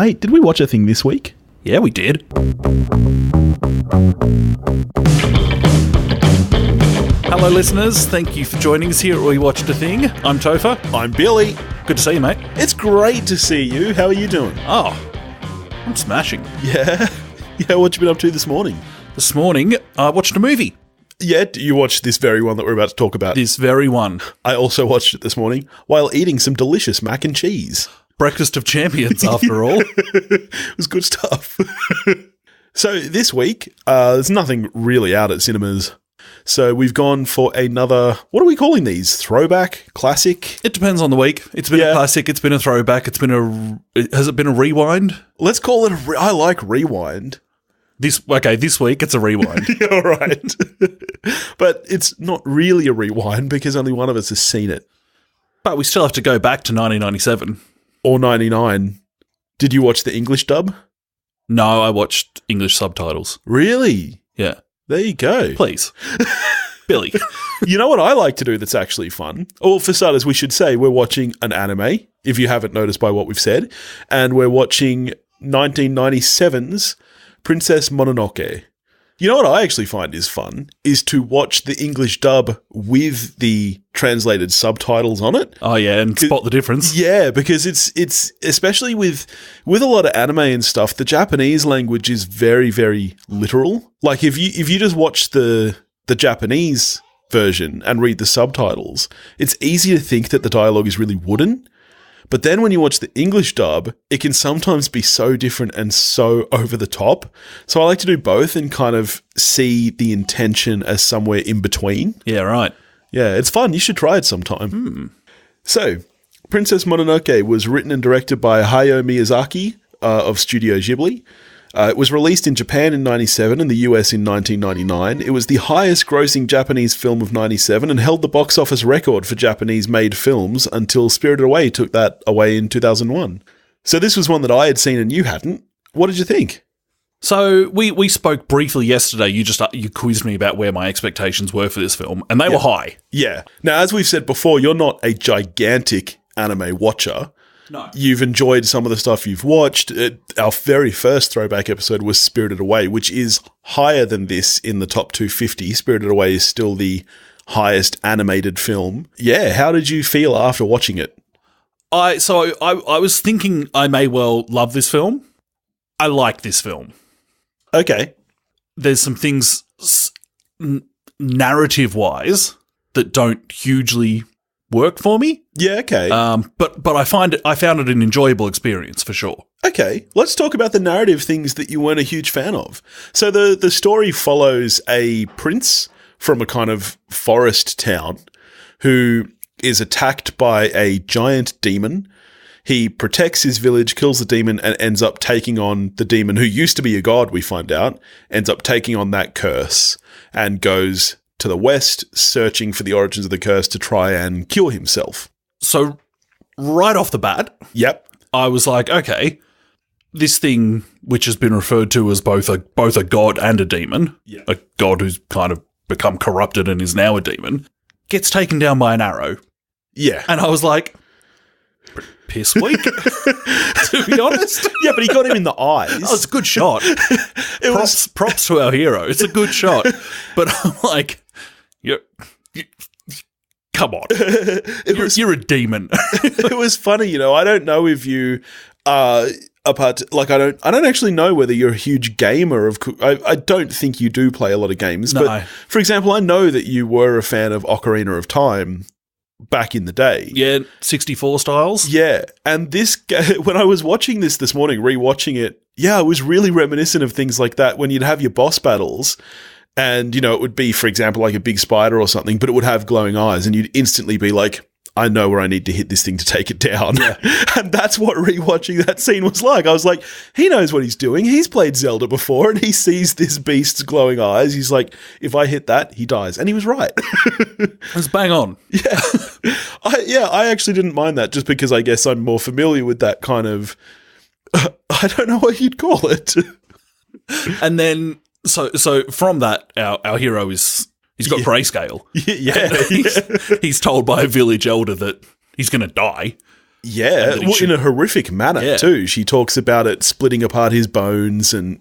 Mate, did we watch a thing this week? Yeah, we did. Hello, listeners. Thank you for joining us here at We Watched a Thing. I'm Topher. I'm Billy. Good to see you, mate. It's great to see you. How are you doing? Oh, I'm smashing. Yeah? Yeah, what you been up to this morning? This morning, I watched a movie. Yeah, you watched this very one that we're about to talk about. This very one. I also watched it this morning while eating some delicious mac and cheese. Breakfast of champions, after all. It was good stuff. So this week, there's nothing really out at cinemas. So we've gone for another, what are we calling these? Throwback? Classic? It depends on the week. It's been a classic, it's been a throwback, has it been a rewind? Let's call it I like rewind. This week it's a rewind. All right. But it's not really a rewind because only one of us has seen it. But we still have to go back to 1997. Or 99. Did you watch the English dub? No, I watched English subtitles. Really? Yeah. There you go. Please. Billy. You know what I like to do that's actually fun? Well, for starters, we should say we're watching an anime, if you haven't noticed by what we've said, and we're watching 1997's Princess Mononoke. You know what I actually find is fun? Is to watch the English dub with the translated subtitles on it. Oh, yeah, and spot the difference. Yeah, because it's especially with a lot of anime and stuff, the Japanese language is very, very literal. Like, if you just watch the Japanese version and read the subtitles, it's easy to think that the dialogue is really wooden. But then when you watch the English dub, it can sometimes be so different and so over the top. So I like to do both and kind of see the intention as somewhere in between. Yeah, right. Yeah, it's fun. You should try it sometime. So, Princess Mononoke was written and directed by Hayao Miyazaki of Studio Ghibli. It was released in Japan in 97 and the US in 1999. It was the highest grossing Japanese film of 97 and held the box office record for Japanese-made films until Spirited Away took that away in 2001. So this was one that I had seen and you hadn't. What did you think? So we spoke briefly yesterday. You quizzed me about where my expectations were for this film, and they were high. Yeah. Now, as we've said before, you're not a gigantic anime watcher. No. You've enjoyed some of the stuff you've watched. Our very first throwback episode was Spirited Away, which is higher than this in the top 250. Spirited Away is still the highest animated film. Yeah, how did you feel after watching it? I was thinking I may well love this film. I like this film. Okay. There's some things narrative-wise that don't hugely work for me. Yeah, okay. But I found it an enjoyable experience for sure. Okay, let's talk about the narrative things that you weren't a huge fan of. So the story follows a prince from a kind of forest town who is attacked by a giant demon. He protects his village, kills the demon, and ends up taking on the demon, who used to be a god, we find out, ends up taking on that curse and goes to the west, searching for the origins of the curse to try and cure himself. So, right off the bat, yep, I was like, okay, this thing, which has been referred to as both a god and a demon, a god who's kind of become corrupted and is now a demon, gets taken down by an arrow. Yeah. And I was like, piss weak, to be honest. Yeah, but he got him in the eyes. Oh, it's a good shot. Props to our hero. It's a good shot. But I'm like, come on. You're a demon. It was funny, I don't know if you like I don't actually know whether you're a huge gamer of I don't think you do play a lot of games. No. But for example, I know that you were a fan of Ocarina of Time back in the day. Yeah, 64 styles. Yeah, and when I was watching this morning, rewatching it, it was really reminiscent of things like that when you'd have your boss battles and, it would be, for example, like a big spider or something, but it would have glowing eyes and you'd instantly be like, I know where I need to hit this thing to take it down. Yeah. And that's what rewatching that scene was like. I was like, he knows what he's doing. He's played Zelda before and he sees this beast's glowing eyes. He's like, if I hit that, he dies. And he was right. It's bang on. Yeah. I actually didn't mind that just because I guess I'm more familiar with that kind of, I don't know what you'd call it. And then, so from that, our hero is... He's got grayscale. Yeah. He's told by a village elder that he's going to die. Yeah, in a horrific manner too. She talks about it splitting apart his bones and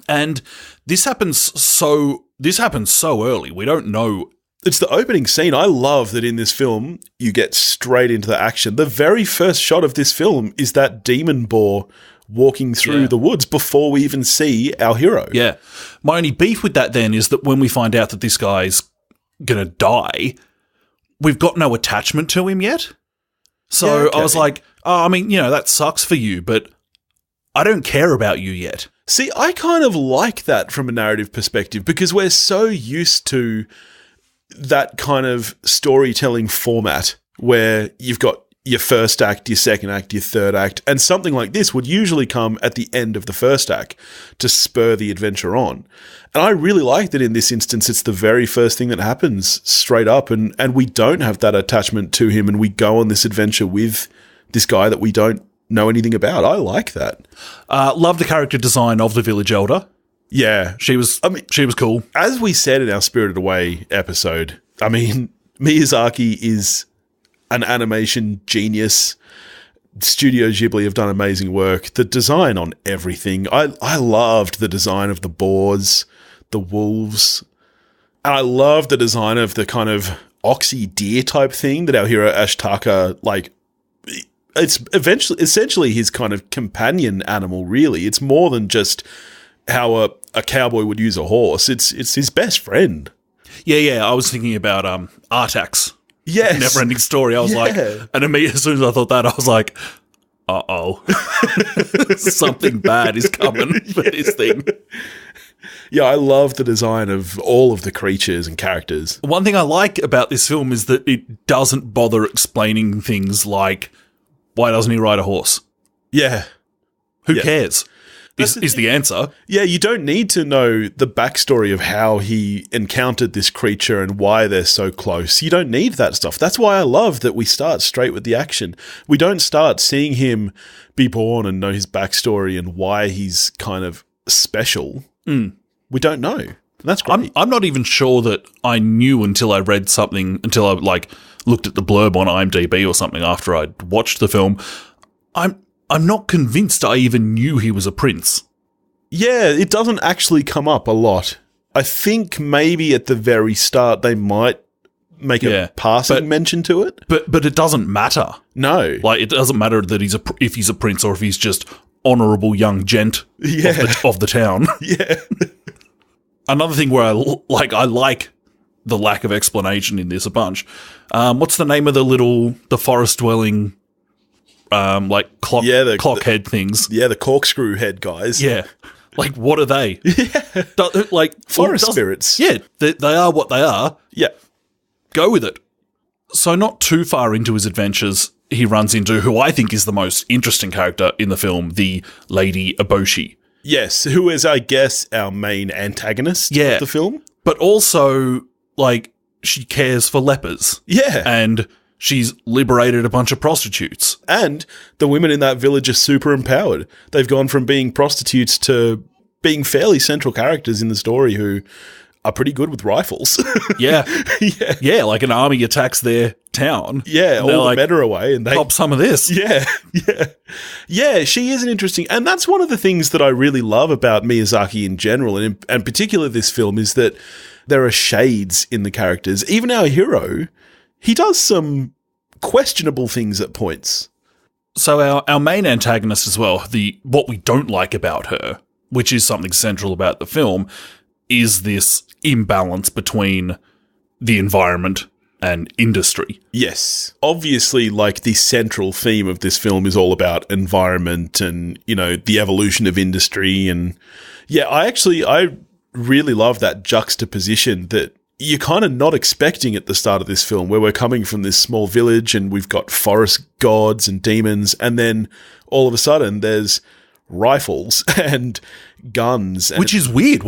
And this happens so early. We don't know. It's the opening scene. I love that in this film you get straight into the action. The very first shot of this film is that demon boar walking through the woods before we even see our hero. Yeah. My only beef with that then is that when we find out that this guy's going to die, we've got no attachment to him yet. So I was like, that sucks for you, but I don't care about you yet. See, I kind of like that from a narrative perspective because we're so used to that kind of storytelling format where you've got your first act, your second act, your third act, and something like this would usually come at the end of the first act to spur the adventure on. And I really like that in this instance, it's the very first thing that happens straight up, and we don't have that attachment to him, and we go on this adventure with this guy that we don't know anything about. I like that. Love the character design of the village elder. Yeah. She was cool. As we said in our Spirited Away episode, I mean, Miyazaki is an animation genius. Studio Ghibli have done amazing work. The design on everything. I loved the design of the boars, the wolves, and I loved the design of the kind of oxy deer type thing that our hero Ashitaka, like, it's essentially his kind of companion animal, really. It's more than just how a cowboy would use a horse. It's his best friend. Yeah. I was thinking about Artax. Yes. Never-ending Story. I was like, and immediately as soon as I thought that, I was like, uh-oh. Something bad is coming for this thing. Yeah, I love the design of all of the creatures and characters. One thing I like about this film is that it doesn't bother explaining things like, why doesn't he ride a horse? Yeah. Who cares? Is the answer. Yeah, you don't need to know the backstory of how he encountered this creature and why they're so close. You don't need that stuff. That's why I love that we start straight with the action. We don't start seeing him be born and know his backstory and why he's kind of special. We don't know. That's great. I'm not even sure that I knew until I read something, until I looked at the blurb on IMDb or something after I'd watched the film. I'm not convinced I even knew he was a prince. Yeah, it doesn't actually come up a lot. I think maybe at the very start they might make a passing mention to it. But it doesn't matter. No. Like, it doesn't matter that if he's a prince or if he's just honourable young gent of the town. Yeah. Another thing where I like the lack of explanation in this a bunch. What's the name of the forest-dwelling clock head things? Yeah, the corkscrew head guys. Yeah. Like, what are they? Forest spirits. Yeah, they are what they are. Yeah. Go with it. So not too far into his adventures, he runs into who I think is the most interesting character in the film, the Lady Eboshi. Yes, who is, I guess, our main antagonist of the film. But also, she cares for lepers. Yeah. And she's liberated a bunch of prostitutes. And the women in that village are super empowered. They've gone from being prostitutes to being fairly central characters in the story who are pretty good with rifles. Yeah. Like an army attacks their town. Yeah, all the men are away and they pop some of this. Yeah, she is an interesting, and that's one of the things that I really love about Miyazaki in general, and in particular this film, is that there are shades in the characters. Even our hero, he does some questionable things at points. So our main antagonist as well, what we don't like about her, which is something central about the film, is this imbalance between the environment and industry. Yes. Obviously, the central theme of this film is all about environment and, the evolution of industry. And yeah, I really love that juxtaposition that you're kind of not expecting at the start of this film, where we're coming from this small village and we've got forest gods and demons, and then all of a sudden there's rifles and guns. And which is weird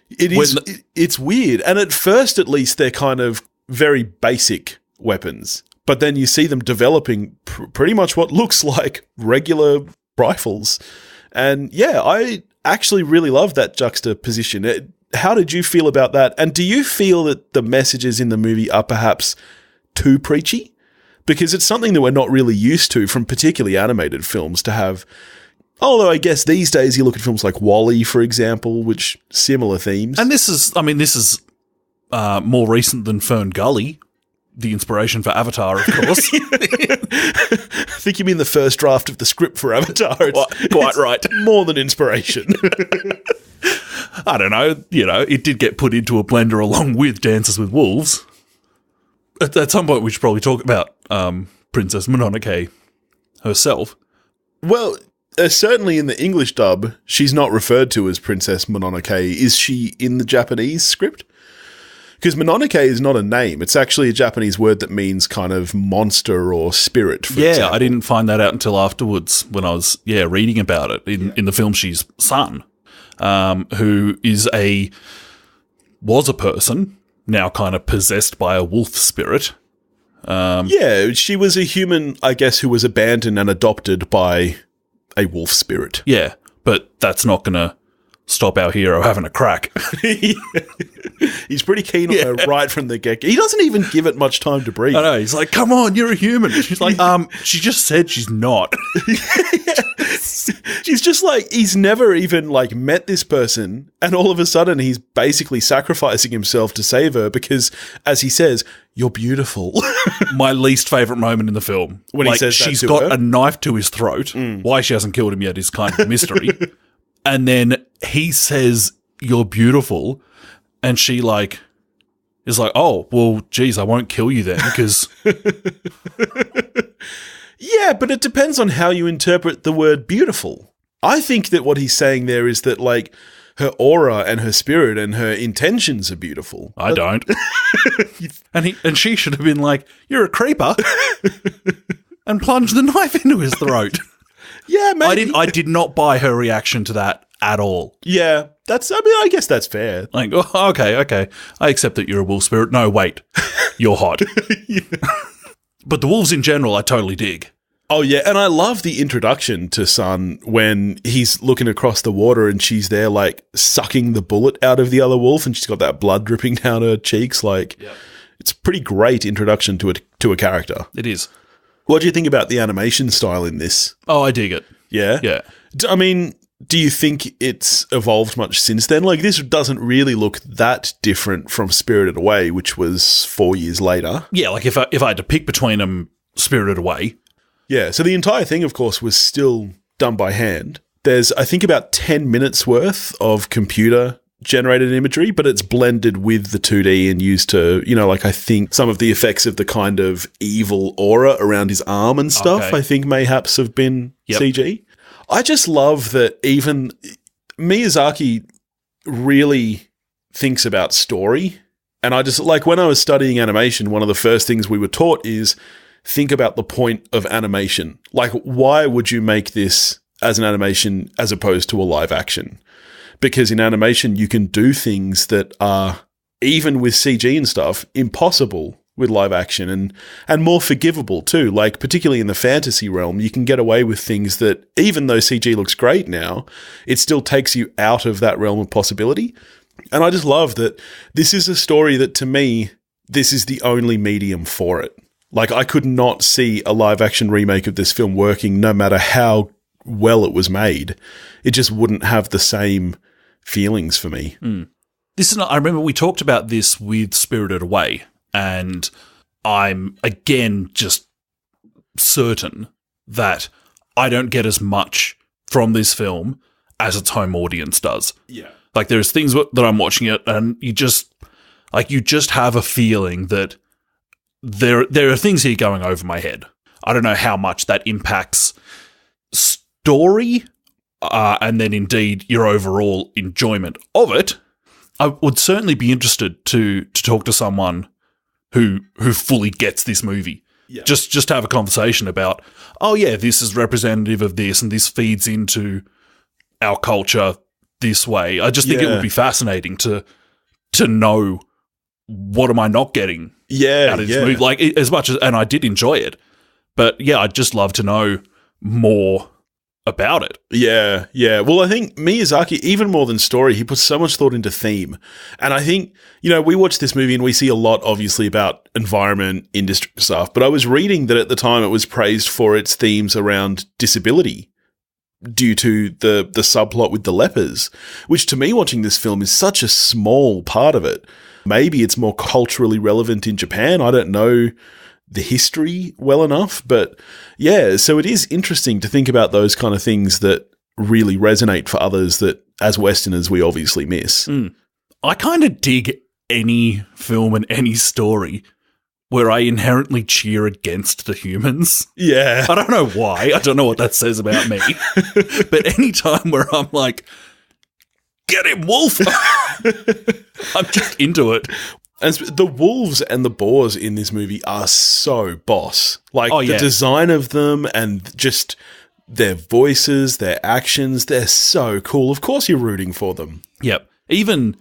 it's weird. And at first, at least, they're kind of very basic weapons. But then you see them developing pretty much what looks like regular rifles. And yeah, I actually really love that juxtaposition. How did you feel about that? And do you feel that the messages in the movie are perhaps too preachy? because it's something that we're not really used to from particularly animated films to have. Although I guess these days you look at films like WALL-E, for example, which similar themes. And this is more recent than Fern Gully, the inspiration for Avatar, of course. I think you mean the first draft of the script for Avatar. Quite right. More than inspiration. I don't know. It did get put into a blender along with Dances with Wolves. At some point, we should probably talk about Princess Mononoke herself. Well, certainly in the English dub, she's not referred to as Princess Mononoke. Is she in the Japanese script? Because Mononoke is not a name. It's actually a Japanese word that means kind of monster or spirit, for example. I didn't find that out until afterwards when I was reading about it. In the film, she's Sun, who was a person, now kind of possessed by a wolf spirit. She was a human, I guess, who was abandoned and adopted by a wolf spirit. Yeah, but that's not going to stop our hero having a crack. He's pretty keen on her right from the get-go. He doesn't even give it much time to breathe. I know. He's like, come on, you're a human. She's like, she just said she's not. She's just like, he's never even like met this person, and all of a sudden he's basically sacrificing himself to save her because, as he says, you're beautiful. My least favourite moment in the film. When he says that she's to got her? a knife to his throat. Why she hasn't killed him yet is kind of a mystery. And then he says, you're beautiful. And she is like, oh, well, geez, I won't kill you then because... Yeah, but it depends on how you interpret the word beautiful. I think that what he's saying there is that, like, her aura and her spirit and her intentions are beautiful. I don't. and she should have been like, you're a creeper, and plunged the knife into his throat. Yeah, maybe. I did not buy her reaction to that at all. Yeah, I guess that's fair. Like, oh, okay. I accept that you're a wolf spirit. No, wait. You're hot. But the wolves in general, I totally dig. Oh, yeah, and I love the introduction to Sun when he's looking across the water and she's there, like, sucking the bullet out of the other wolf and she's got that blood dripping down her cheeks. Like, It's a pretty great introduction to a character. It is. What do you think about the animation style in this? Oh, I dig it. Yeah? Yeah. I mean, do you think it's evolved much since then? Like, this doesn't really look that different from Spirited Away, which was 4 years later. Yeah, like if I had to pick between them, Spirited Away. Yeah, so the entire thing, of course, was still done by hand. There's, I think, about 10 minutes worth of computer-generated imagery, but it's blended with the 2D and used to, I think some of the effects of the kind of evil aura around his arm and stuff, I think mayhaps have been CG. I just love that even Miyazaki really thinks about story. And I just, like, when I was studying animation, one of the first things we were taught is think about the point of animation. Like, why would you make this as an animation as opposed to a live action? Because in animation, you can do things that are, even with CG and stuff, impossible with live action and more forgivable too. Like, particularly in the fantasy realm, you can get away with things that, even though CG looks great now, it still takes you out of that realm of possibility. And I just love that this is a story that, to me, this is the only medium for it. Like, I could not see a live action remake of this film working no matter how well it was made. It just wouldn't have the same feelings for me. This is not, I remember we talked about this with Spirited Away, and I'm, again, just certain that I don't get as much from this film as its home audience does. Yeah. Like, there's things that I'm watching it, and you just have a feeling that there are things here going over my head. I don't know how much that impacts story, and then indeed your overall enjoyment of it. I would certainly be interested to talk to someone who fully gets this movie. Yeah. Just have a conversation about, oh yeah, this is representative of this and this feeds into our culture this way. I just think it would be fascinating to know, what am I not getting out of this movie? Like, as much as, and I did enjoy it, but yeah, I'd just love to know more about it. Yeah, yeah. Well, I think Miyazaki, even more than story, he puts so much thought into theme. And I think, we watch this movie and we see a lot, obviously, about environment, industry stuff. But I was reading that at the time it was praised for its themes around disability due to the subplot with the lepers, which to me, watching this film, is such a small part of it. Maybe it's more culturally relevant in Japan. I don't know the history well enough, but yeah, so it is interesting to think about those kind of things that really resonate for others that as Westerners we obviously miss. I kind of dig any film and any story where I inherently cheer against the humans. Yeah. I don't know why. I don't know what that says about me. But any time where I'm like, get him, wolf! I'm just into it. And the wolves and the boars in this movie are so boss. Like, the design of them and just their voices, their actions, they're so cool. Of course you're rooting for them. Yep. Even,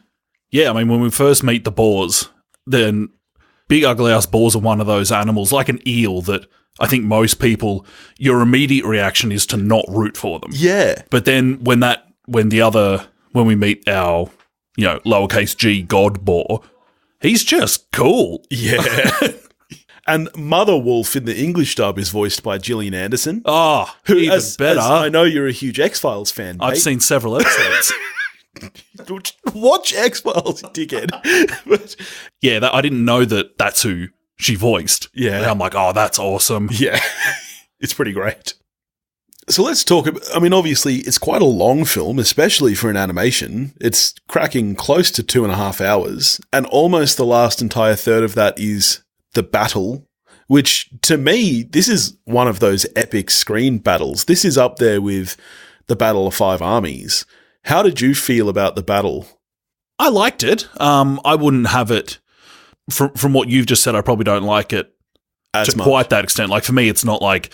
when we first meet the boars, then big ugly ass boars are one of those animals, like an eel, that I think most people, your immediate reaction is to not root for them. Yeah. But then when we meet our, lowercase g god boar, he's just cool. Yeah. And Mother Wolf in the English dub is voiced by Gillian Anderson. Oh, even better. As I know you're a huge X-Files fan, mate. I've seen several episodes. Watch X-Files, dickhead. But I didn't know that that's who she voiced. Yeah. And I'm like, oh, that's awesome. Yeah. It's pretty great. So let's talk about, obviously, it's quite a long film, especially for an animation. It's cracking close to 2.5 hours, and almost the last entire third of that is the battle, which, to me, this is one of those epic screen battles. This is up there with the Battle of Five Armies. How did you feel about the battle? I liked it. I wouldn't have it, from what you've just said, I probably don't like it as to much. Quite that extent. Like, for me, it's not like,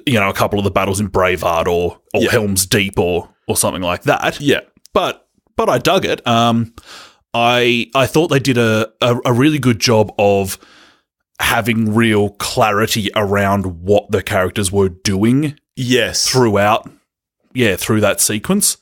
a couple of the battles in Braveheart or Helm's Deep or something like that. Yeah. But I dug it. I thought they did a really good job of having real clarity around what the characters were doing. Yes. Through that sequence.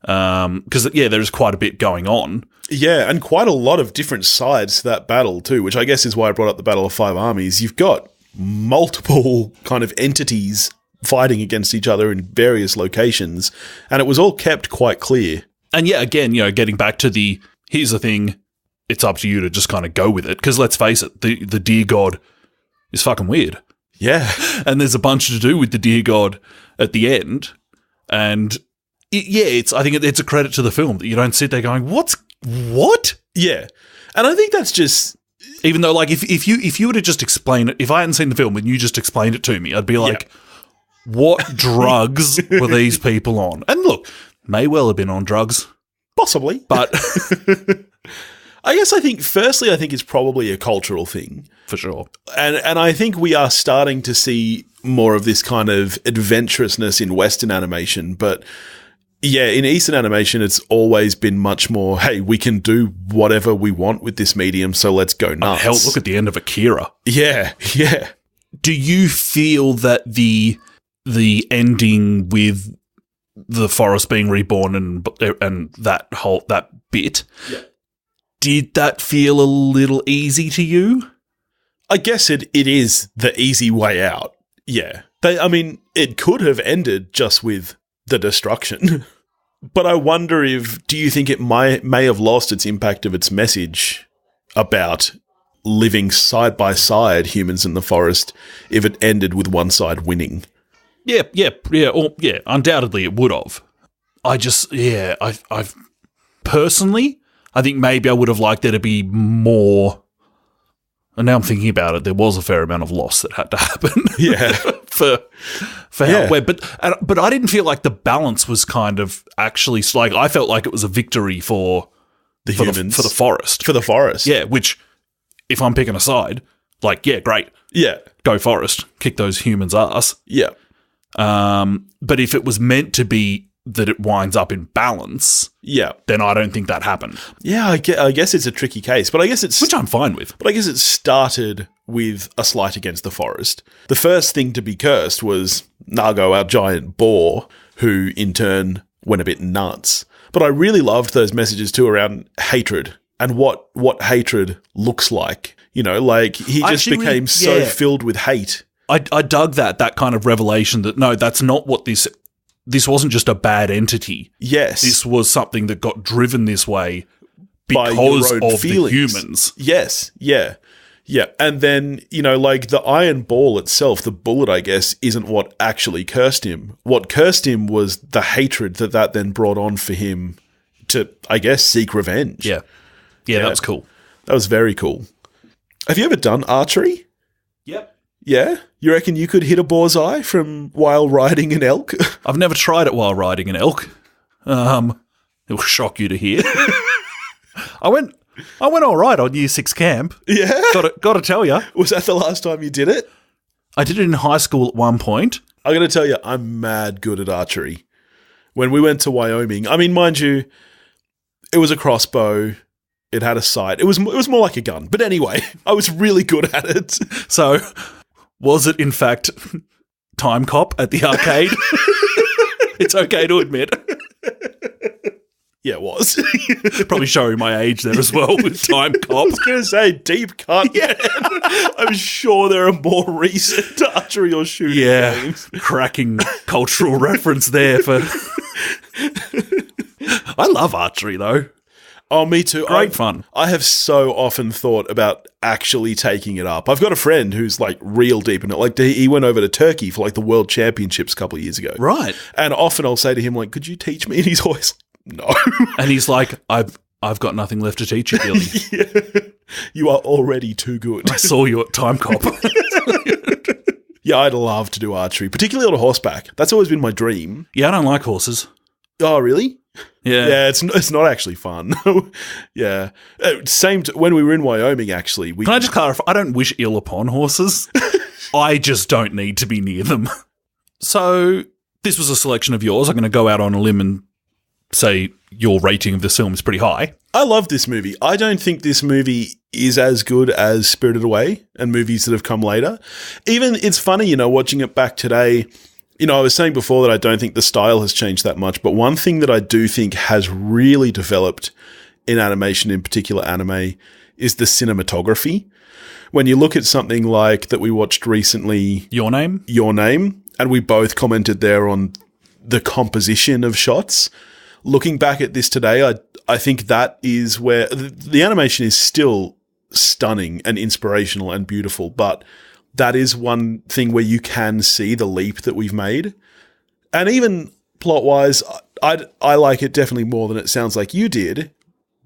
Because, there's quite a bit going on. Yeah, and quite a lot of different sides to that battle too, which I guess is why I brought up the Battle of Five Armies. You've got multiple kind of entities fighting against each other in various locations, and it was all kept quite clear. And again, getting back to here's the thing, it's up to you to just kind of go with it, because let's face it, the deer god is fucking weird. Yeah. And there's a bunch to do with the deer god at the end, and I think it's a credit to the film that you don't sit there going, what? Yeah. And I think that's just... Even though, like, if you were to just explain it, if I hadn't seen the film and you just explained it to me, I'd be like, what drugs were these people on? And look, may well have been on drugs. Possibly. But I guess firstly, it's probably a cultural thing. For sure. And I think we are starting to see more of this kind of adventurousness in Western animation, but... Yeah, in Eastern animation, it's always been much more, hey, we can do whatever we want with this medium, so let's go nuts. Hell, look at the end of Akira. Yeah, yeah. Do you feel that the ending with the forest being reborn and that bit, did that feel a little easy to you? I guess it is the easy way out. Yeah. It could have ended just with the destruction. But I wonder do you think it may have lost its impact of its message about living side by side, humans in the forest, if it ended with one side winning? Yeah, undoubtedly it would have. I've personally, I think maybe I would have liked there to be more. And now I'm thinking about it, there was a fair amount of loss that had to happen. Yeah. for how it went. But I didn't feel like the balance was kind of actually, like, I felt like it was a victory for the humans. For the forest. For the forest. Yeah, which, if I'm picking a side, like, yeah, great. Yeah. Go forest. Kick those humans' ass. Yeah. But if it was meant to be that it winds up in balance, then I don't think that happened. Yeah, I guess it's a tricky case, but I guess it's... Which I'm fine with. But I guess it started with a slight against the forest. The first thing to be cursed was Nago, our giant boar, who in turn went a bit nuts. But I really loved those messages too around hatred and what hatred looks like. You know, like he just became so filled with hate. I dug that kind of revelation that no, that's not what this wasn't just a bad entity. Yes. This was something that got driven this way because of the humans. Yes, yeah. Yeah, and then, you know, like the iron ball itself, the bullet, I guess, isn't what actually cursed him. What cursed him was the hatred that then brought on for him to, I guess, seek revenge. Yeah. Yeah, that was cool. That was very cool. Have you ever done archery? Yep. Yeah? You reckon you could hit a boar's eye from while riding an elk? I've never tried it while riding an elk. It will shock you to hear. I went all right on Year 6 camp. Yeah? Got to tell you. Was that the last time you did it? I did it in high school at one point. I got to tell you, I'm mad good at archery. When we went to Wyoming, I mean, mind you, it was a crossbow. It had a sight. It was more like a gun. But anyway, I was really good at it. So, was it in fact Time Cop at the arcade? It's okay to admit. Yeah, it was. Probably showing my age there as well with Time Cop. I was going to say deep cut. Yeah. I'm sure there are more recent archery or shooting games. Cracking cultural reference there for. I love archery though. Oh, me too. Great fun. I have so often thought about actually taking it up. I've got a friend who's like real deep in it. Like he went over to Turkey for like the World Championships a couple of years ago. Right. And often I'll say to him like, could you teach me? And he's always no. And he's like, I've got nothing left to teach you, Billy. Yeah. You are already too good. I saw you at Time Cop. Yeah, I'd love to do archery, particularly on horseback. That's always been my dream. Yeah, I don't like horses. Oh, really? Yeah. Yeah, it's not actually fun. Yeah. When we were in Wyoming, actually. Can I just clarify? I don't wish ill upon horses. I just don't need to be near them. So, this was a selection of yours. I'm going to go out on a limb and say your rating of this film is pretty high. I love this movie. I don't think this movie is as good as Spirited Away and movies that have come later. Even, it's funny, you know, watching it back today. You know, I was saying before that I don't think the style has changed that much, but one thing that I do think has really developed in animation, in particular anime, is the cinematography. When you look at something like that we watched recently, Your Name, and we both commented there on the composition of shots. Looking back at this today, I think that is where the animation is still stunning and inspirational and beautiful, but that is one thing where you can see the leap that we've made. And even plot-wise, I like it definitely more than it sounds like you did,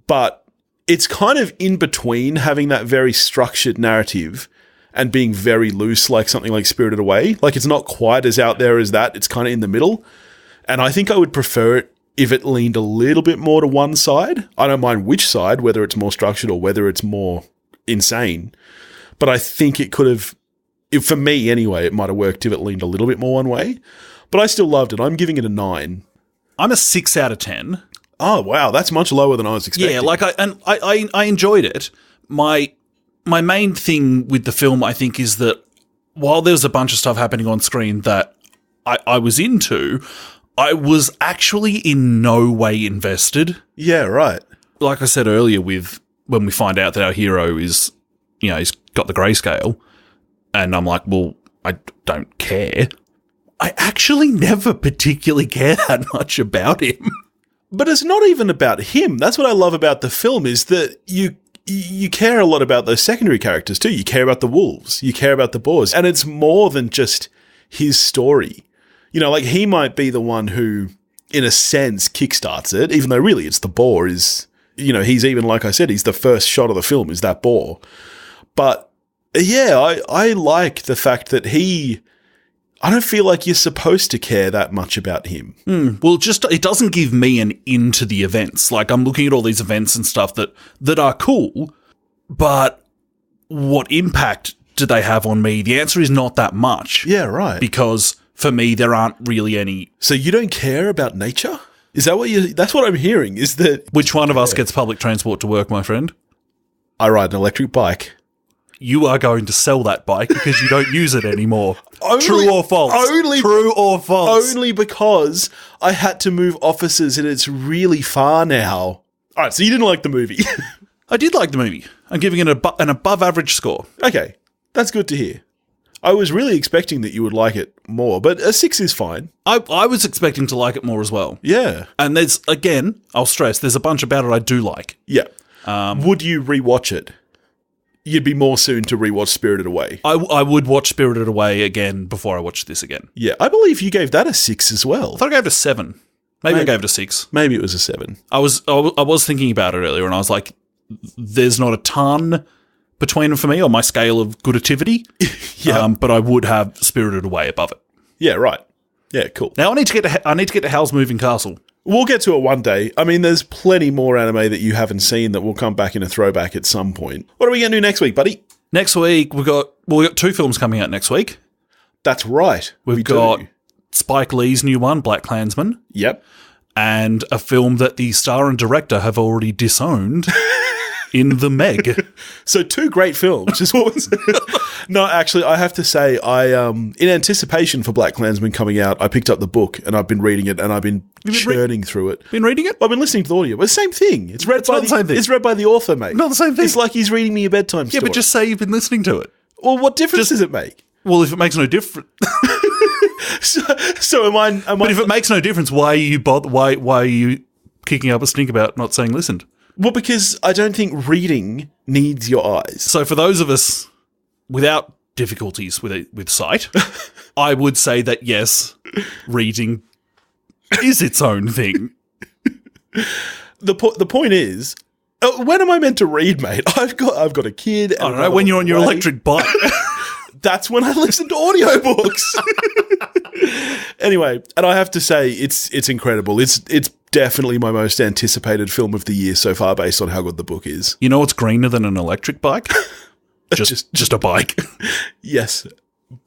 but it's kind of in between having that very structured narrative and being very loose like something like Spirited Away. Like, it's not quite as out there as that. It's kind of in the middle. And I think I would prefer it if it leaned a little bit more to one side. I don't mind which side, whether it's more structured or whether it's more insane. But I think it could have... For me, anyway, it might have worked if it leaned a little bit more one way. But I still loved it. I'm giving it a 9. I'm a 6 out of 10. Oh, wow. That's much lower than I was expecting. Yeah, like I enjoyed it. My main thing with the film, I think, is that while there's a bunch of stuff happening on screen that I was into, I was actually in no way invested. Yeah, right. Like I said earlier, with when we find out that our hero is, you know, he's got the grayscale. And I'm like, well, I don't care. I actually never particularly care that much about him. But it's not even about him. That's what I love about the film, is that you care a lot about those secondary characters too. You care about the wolves. You care about the boars. And it's more than just his story. You know, like he might be the one who, in a sense, kickstarts it, even though really it's the boar is, you know, he's even, like I said, he's the first shot of the film is that boar. But yeah, I like the fact that I don't feel like you're supposed to care that much about him. Well, just it doesn't give me an into the events. Like, I'm looking at all these events and stuff that are cool, but what impact do they have on me? The answer is not that much. Yeah, right. Because for me, there aren't really any. So you don't care about nature? Is that that's what I'm hearing, is that... Which one of us gets public transport to work, my friend? I ride an electric bike. you are going to sell that bike because you don't use it anymore. True or false? True or false? Only because I had to move offices and it's really far now. All right, so you didn't like the movie. I did like the movie. I'm giving it an above average score. Okay, that's good to hear. I was really expecting that you would like it more, but a 6 is fine. I was expecting to like it more as well. Yeah. And there's, again, I'll stress, there's a bunch about it I do like. Yeah. Would you rewatch it? You'd be more soon to rewatch Spirited Away. I would watch Spirited Away again before I watched this again. Yeah, I believe you gave that a 6 as well. I thought I gave it a 7. Maybe I gave it a 6. Maybe it was a 7. I was thinking about it earlier and I was like, there's not a ton between them for me on my scale of goodativity. Yeah. But I would have Spirited Away above it. Yeah, right. Yeah, cool. Now I need to get to Howl's Moving Castle. We'll get to it one day. I mean, there's plenty more anime that you haven't seen that will come back in a throwback at some point. What are we going to do next week, buddy? Next week, we got 2 films coming out next week. That's right. We've got Spike Lee's new one, BlacKkKlansman. Yep. And a film that the star and director have already disowned in The Meg. So 2 great films. Is what was No, actually, I have to say, in anticipation for BlacKkKlansman coming out, I picked up the book and I've been reading it and I've been churning through it. Been reading it? I've been listening to the audio. But it's the same thing. It's read by the author, mate. Not the same thing. It's like he's reading me a bedtime story. Yeah, but just say you've been listening to it. Well, what difference does it make? Well, if it makes no difference. So am I? But if it makes no difference, why are you kicking up a stink about not saying listened? Well, because I don't think reading needs your eyes. So for those of us without difficulties with sight, I would say that yes, reading is its own thing. The point is, when am I meant to read, mate? I've got a kid. I don't know, when you're on your electric bike. That's when I listen to audiobooks. Anyway, and I have to say, it's incredible. It's definitely my most anticipated film of the year so far, based on how good the book is. You know what's greener than an electric bike? Just a bike. Yes,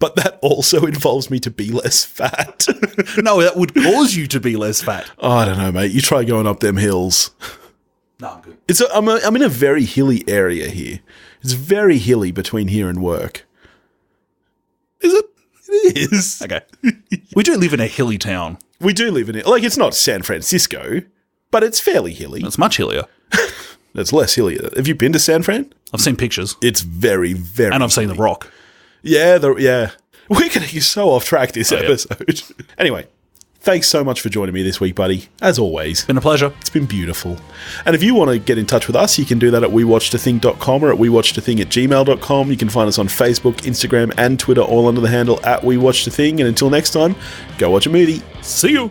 but that also involves me to be less fat. No, that would cause you to be less fat. Oh, I don't know, mate. You try going up them hills. No, I'm good. I'm in a very hilly area here. It's very hilly between here and work. Is it? It is. Okay. We do live in a hilly town. We do live in it. Like, it's not San Francisco, but it's fairly hilly. It's much hillier. It's less hillier. Have you been to San Fran? I've seen pictures. It's very, very And I've seen The Rock. Yeah, We're going to get so off track this episode. Yeah. Anyway, thanks so much for joining me this week, buddy. As always. Been a pleasure. It's been beautiful. And if you want to get in touch with us, you can do that at wewatchedathing.com or at wewatchedathing@gmail.com. You can find us on Facebook, Instagram, and Twitter, all under the handle at wewatchedathing. And until next time, go watch a movie. See you.